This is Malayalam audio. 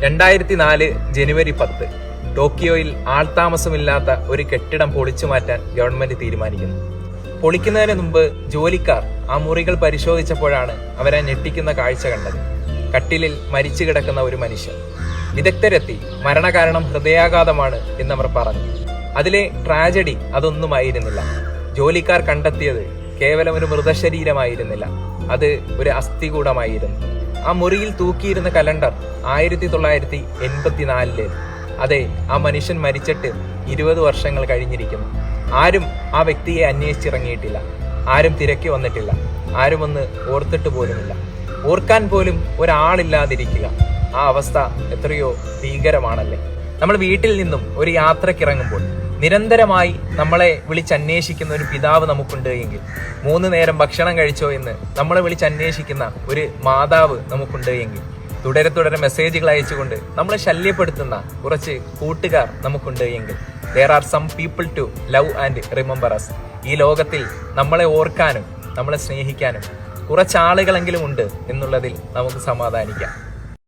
2004 ജനുവരി 10 ടോക്കിയോയിൽ ആൾതാമസമില്ലാത്ത ഒരു കെട്ടിടം പൊളിച്ചു മാറ്റാൻ ഗവൺമെന്റ് തീരുമാനിക്കുന്നു. പൊളിക്കുന്നതിന് മുമ്പ് ജോലിക്കാർ ആ മുറികൾ പരിശോധിച്ചപ്പോഴാണ് അവരെ ഞെട്ടിക്കുന്ന കാഴ്ച കണ്ടത്. കട്ടിലിൽ മരിച്ചു കിടക്കുന്ന ഒരു മനുഷ്യൻ. വിദഗ്ധരെത്തി മരണകാരണം ഹൃദയാഘാതമാണ് എന്നവർ പറഞ്ഞു. അതിലെ ട്രാജഡി അതൊന്നുമായിരുന്നില്ല. ജോലിക്കാർ കണ്ടെത്തിയത് കേവലം ഒരു മൃതശരീരമായിരുന്നില്ല, അത് ഒരു അസ്ഥികൂടമായിരുന്നു. ആ മുറിയിൽ തൂക്കിയിരുന്ന കലണ്ടർ 1984. അതെ, ആ മനുഷ്യൻ മരിച്ചിട്ട് 20 വർഷങ്ങൾ കഴിഞ്ഞിരിക്കുന്നു. ആരും ആ വ്യക്തിയെ അന്വേഷിച്ചിറങ്ങിയിട്ടില്ല, ആരും തിരക്കി വന്നിട്ടില്ല, ആരും ഒന്ന് ഓർത്തിട്ട് പോലുമില്ല. ഓർക്കാൻ പോലും ഒരാളില്ലാതിരിക്കുക, ആ അവസ്ഥ എത്രയോ ഭീകരമാണല്ലേ. നമ്മൾ വീട്ടിൽ നിന്നും ഒരു യാത്രക്കിറങ്ങുമ്പോൾ നിരന്തരമായി നമ്മളെ വിളിച്ചന്വേഷിക്കുന്ന ഒരു പിതാവ് നമുക്കുണ്ട് എങ്കിൽ, 3 നേരം ഭക്ഷണം കഴിച്ചോ എന്ന് നമ്മളെ വിളിച്ചന്വേഷിക്കുന്ന ഒരു മാതാവ് നമുക്കുണ്ട് എങ്കിൽ, തുടരെ മെസ്സേജുകൾ അയച്ചുകൊണ്ട് നമ്മളെ ശല്യപ്പെടുത്തുന്ന കുറച്ച് കൂട്ടുകാർ നമുക്കുണ്ട് എങ്കിൽ, there are some people to love and remember us. ഈ ലോകത്തിൽ നമ്മളെ ഓർക്കാനും നമ്മളെ സ്നേഹിക്കാനും കുറച്ചാളുകളെങ്കിലും ഉണ്ട് എന്നുള്ളതിൽ നമുക്ക് സമാധാനിക്കാം.